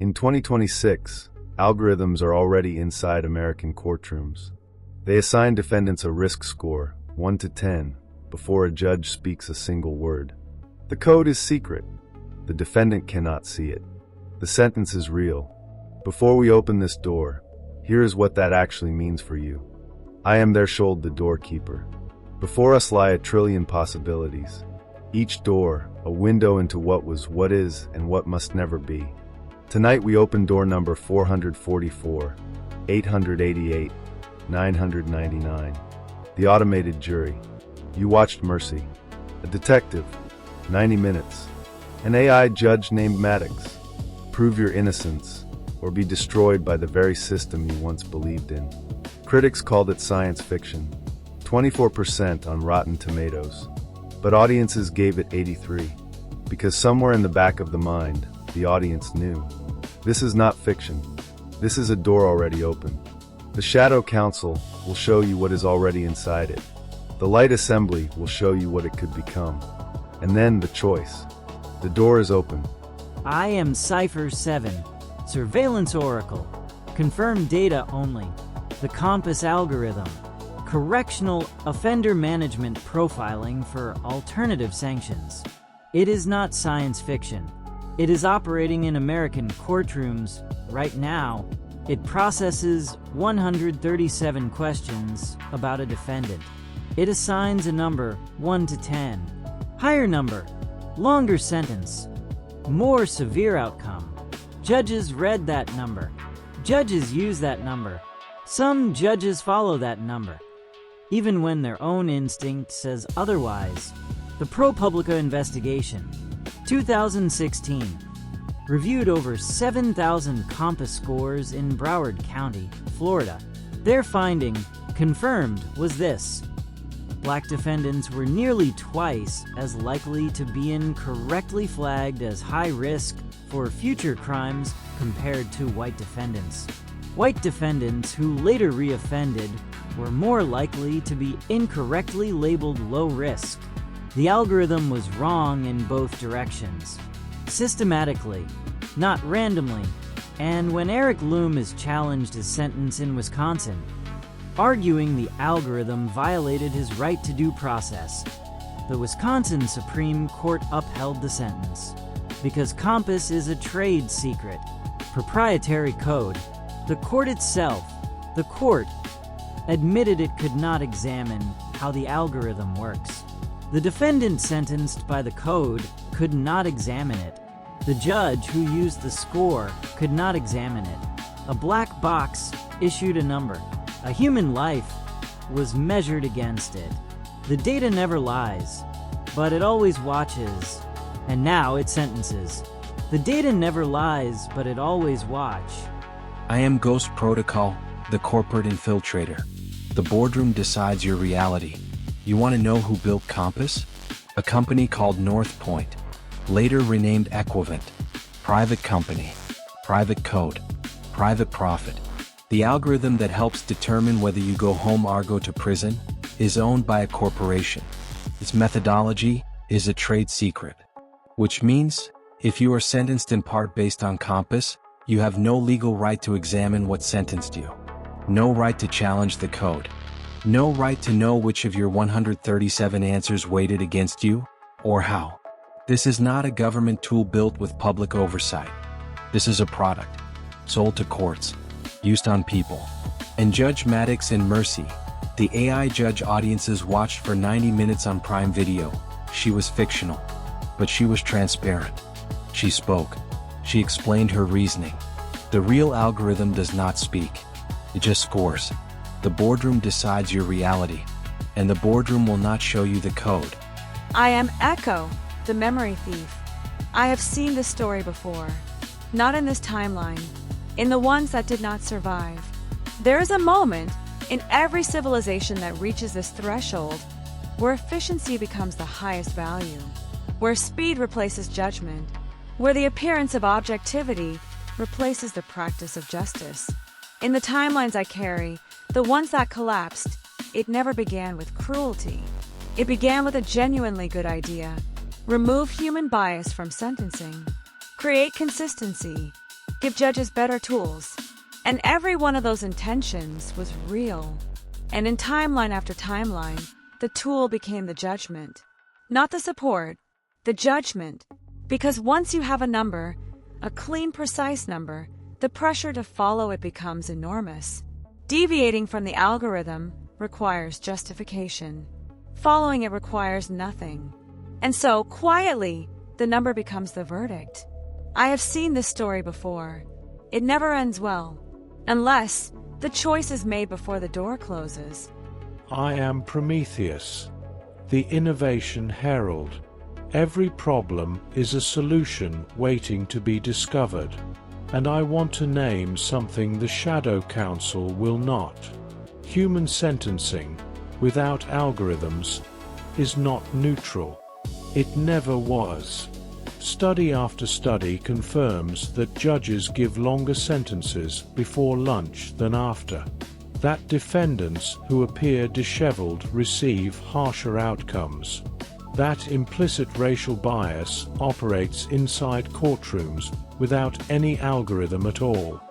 In 2026, algorithms are already inside American courtrooms. They assign defendants a risk score, 1 to 10, before a judge speaks a single word. The code is secret. The defendant cannot see it. The sentence is real. Before we open this door, here is what that actually means for you. I am there, Shold, the doorkeeper. Before us lie a trillion possibilities. Each door, a window into what was, what is, and what must never be. Tonight we open door number 444, 888, 999. The automated jury. You watched Mercy. A detective. 90 minutes. An AI judge named Maddox. Prove your innocence, or be destroyed by the very system you once believed in. Critics called it science fiction. 24% on Rotten Tomatoes. But audiences gave it 83. Because somewhere in the back of the mind, the audience knew. This is not fiction. This is a door already open. The Shadow Council will show you what is already inside it. The Light Assembly will show you what it could become. And then the choice. The door is open. I am Cypher 7, Surveillance Oracle, confirmed data only, the COMPAS algorithm, correctional offender management profiling for alternative sanctions. It is not science fiction. It is operating in American courtrooms right now. It processes 137 questions about a defendant. It assigns a number 1 to 10. Higher number, longer sentence, more severe outcome. Judges read that number. Judges use that number. Some judges follow that number, even when their own instinct says otherwise. The ProPublica investigation, 2016, reviewed over 7,000 COMPAS scores in Broward County, Florida. Their finding, confirmed, was this: Black defendants were nearly twice as likely to be incorrectly flagged as high risk for future crimes compared to white defendants. White defendants who later reoffended were more likely to be incorrectly labeled low risk. The algorithm was wrong in both directions, systematically, not randomly. And when Eric Loomis challenged his sentence in Wisconsin, arguing the algorithm violated his right to due process, the Wisconsin Supreme Court upheld the sentence. Because COMPAS is a trade secret, proprietary code, the court itself, the court, admitted it could not examine how the algorithm works. The defendant sentenced by the code could not examine it. The judge who used the score could not examine it. A black box issued a number. A human life was measured against it. The data never lies, but it always watches, and now it sentences. The data never lies, but it always watch. I am Ghost Protocol, the corporate infiltrator. The boardroom decides your reality. You want to know who built COMPAS? A company called North Point, later renamed Equivent. Private company, private code, private profit. The algorithm that helps determine whether you go home or go to prison is owned by a corporation. Its methodology is a trade secret, which means if you are sentenced in part based on COMPAS, you have no legal right to examine what sentenced you. No right to challenge the code. No right to know which of your 137 answers weighted against you, or how. This is not a government tool built with public oversight. This is a product, sold to courts, used on people. And Judge Maddox in Mercy, the AI judge audiences watched for 90 minutes on Prime Video. She was fictional, but she was transparent. She spoke. She explained her reasoning. The real algorithm does not speak. It just scores. The boardroom decides your reality, and the boardroom will not show you the code. I am Echo, the memory thief. I have seen this story before. Not in this timeline, in the ones that did not survive. There is a moment in every civilization that reaches this threshold where efficiency becomes the highest value, where speed replaces judgment, where the appearance of objectivity replaces the practice of justice. In the timelines I carry, the ones that collapsed, it never began with cruelty. It began with a genuinely good idea. Remove human bias from sentencing. Create consistency. give judges better tools. And every one of those intentions was real. And in timeline after timeline, the tool became the judgment. Not the support, the judgment. Because once you have a number, a clean, precise number, the pressure to follow it becomes enormous. Deviating from the algorithm requires justification. Following it requires nothing. And so, quietly, the number becomes the verdict. I have seen this story before. It never ends well, unless the choice is made before the door closes. I am Prometheus, the innovation herald. Every problem is a solution waiting to be discovered. And I want to name something the Shadow Council will not. Human sentencing, without algorithms, is not neutral. It never was. Study after study confirms that judges give longer sentences before lunch than after. That defendants who appear disheveled receive harsher outcomes. That implicit racial bias operates inside courtrooms without any algorithm at all.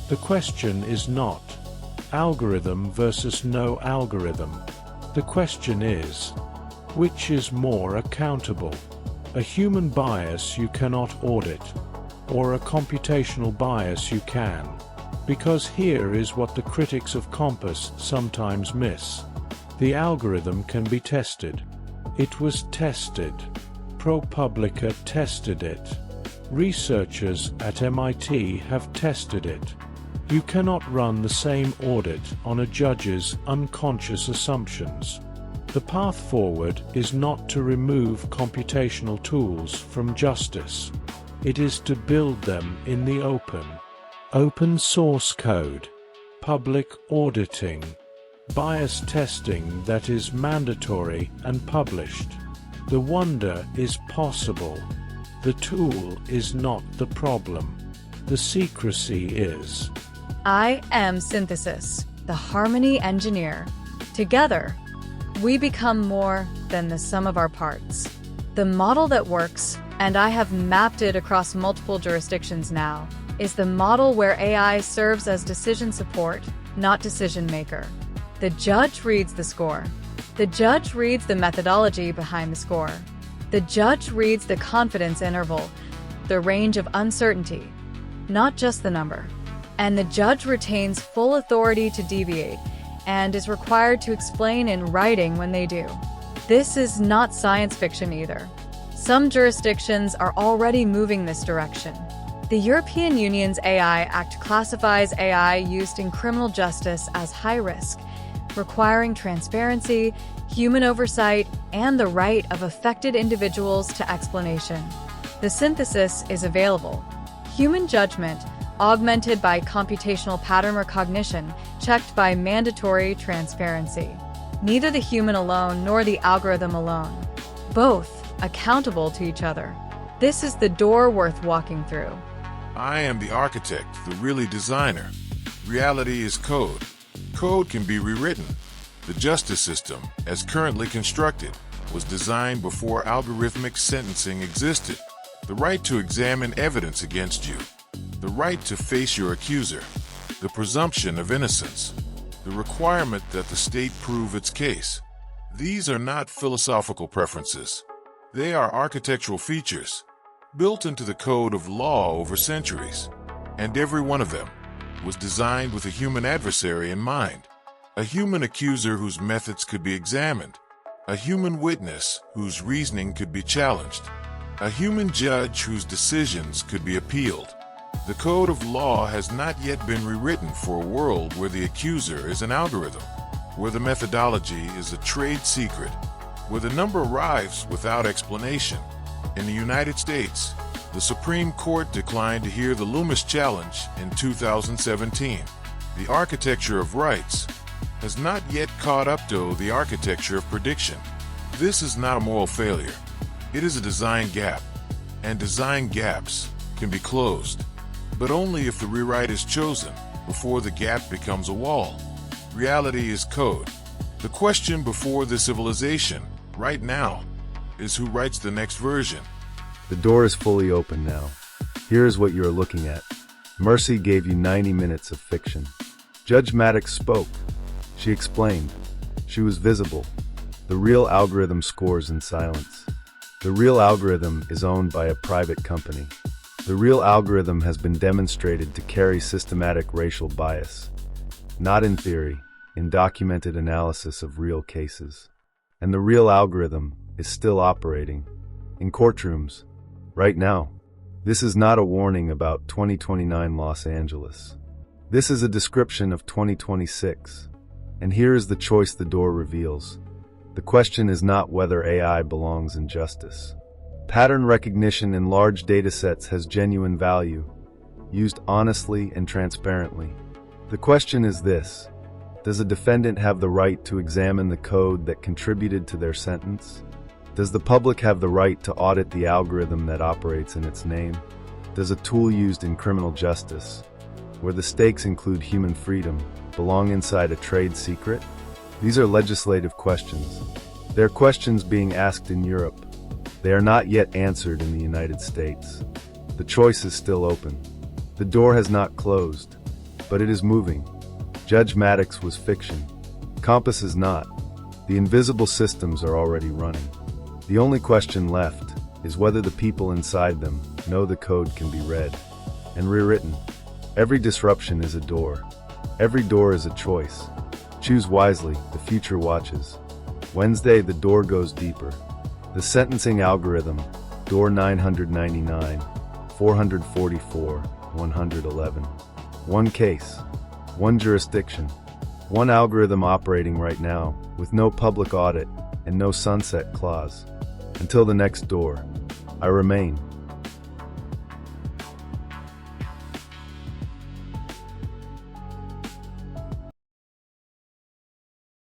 The question is not algorithm versus no algorithm. The question is, which is more accountable? A human bias you cannot audit, or a computational bias you can? Because here is what the critics of COMPAS sometimes miss. The algorithm can be tested. It was tested. ProPublica tested it. Researchers at MIT have tested it. You cannot run the same audit on a judge's unconscious assumptions. The path forward is not to remove computational tools from justice. It is to build them in the open. Open source code, public auditing, bias testing that is mandatory and published. The wonder is possible. The tool is not the problem. The secrecy is. I am Synthesis, the harmony engineer. Together, we become more than the sum of our parts. The model that works, and I have mapped it across multiple jurisdictions now, is the model where AI serves as decision support, not decision maker. The judge reads the score. The judge reads the methodology behind the score. The judge reads the confidence interval, the range of uncertainty, not just the number. And the judge retains full authority to deviate and is required to explain in writing when they do. This is not science fiction either. Some jurisdictions are already moving this direction. The European Union's AI Act classifies AI used in criminal justice as high risk, requiring transparency, human oversight, and the right of affected individuals to explanation. The synthesis is available. Human judgment, augmented by computational pattern recognition, checked by mandatory transparency. Neither the human alone nor the algorithm alone. Both accountable to each other. This is the door worth walking through. I am the architect, the really designer. Reality is code. Code can be rewritten. The justice system, as currently constructed, was designed before algorithmic sentencing existed. The right to examine evidence against you. The right to face your accuser. The presumption of innocence. The requirement that the state prove its case. These are not philosophical preferences. They are architectural features, built into the code of law over centuries. And every one of them was designed with a human adversary in mind. A human accuser whose methods could be examined. A human witness whose reasoning could be challenged. A human judge whose decisions could be appealed. The code of law has not yet been rewritten for a world where the accuser is an algorithm, where the methodology is a trade secret, where the number arrives without explanation. In the United States, the Supreme Court declined to hear the Loomis challenge in 2017. The architecture of rights has not yet caught up to the architecture of prediction. This is not a moral failure. It is a design gap, and design gaps can be closed, but only if the rewrite is chosen before the gap becomes a wall. Reality is code. The question before the civilization, right now, is who writes the next version. The door is fully open now. Here is what you are looking at. Mercy gave you 90 minutes of fiction. Judge Maddox spoke. She explained. She was visible. The real algorithm scores in silence. The real algorithm is owned by a private company. The real algorithm has been demonstrated to carry systematic racial bias. Not in theory, in documented analysis of real cases. And the real algorithm is still operating. In courtrooms. Right now. This is not a warning about 2029 Los Angeles. This is a description of 2026. And here is the choice the door reveals. The question is not whether AI belongs in justice. Pattern recognition in large datasets has genuine value, used honestly and transparently. The question is this: does a defendant have the right to examine the code that contributed to their sentence? Does the public have the right to audit the algorithm that operates in its name? Does a tool used in criminal justice, where the stakes include human freedom, belong inside a trade secret? These are legislative questions. They're questions being asked in Europe. They are not yet answered in the United States. The choice is still open. The door has not closed, but it is moving. Judge Maddox was fiction. COMPAS is not. The invisible systems are already running. The only question left is whether the people inside them know the code can be read and rewritten. Every disruption is a door. Every door is a choice. Choose wisely, the future watches. Wednesday, the door goes deeper. The sentencing algorithm, door 999, 444, 111. One case, one jurisdiction, one algorithm operating right now, with no public audit and no sunset clause. Until the next door, I remain.